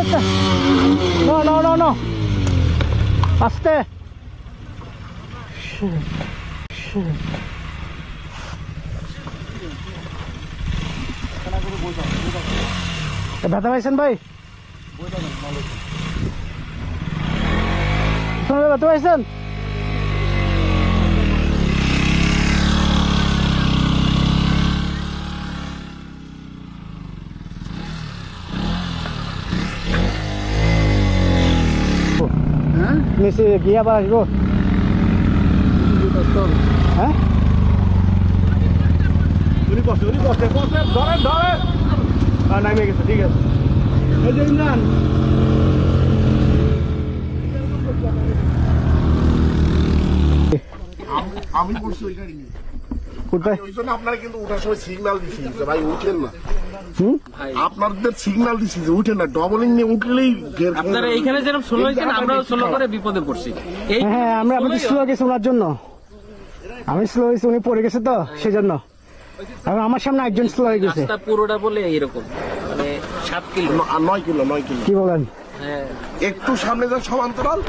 আস্তে no no no no আস্তে ব্যথা পাইছেন ভাই? ব্যথা পাইছেন? নিচে গিয়ে আবার আসবো। হ্যাঁ নামে গেছে, ঠিক আছে। আমি বলছি ওই গাড়ি ওই জন্য আপনারা কিন্তু ওঠার সময় সিগন্যাল দিচ্ছি যে ভাই উঠেন না। আপনাদের সিগন্যাল দিচ্ছি যে উঠেন না, ডবলিং নিয়ে উঠলেই আপনারা এইখানে যেরকম স্লো হয়েছেন আমরাও স্লো করে বিপদে পড়ছি। হ্যাঁ আমরা স্লো গেছি ওনার জন্য, আমি স্লো হয়েছি, উনি পড়ে গেছে তো সেজন্য। আমার সামনে একজন স্লো হয়ে গেছে। পুরোটা বলে এইরকম মানে 7 কিলো 9 কিলো কি বলেন? হ্যাঁ একটু সামনে যান সমান্তরাল।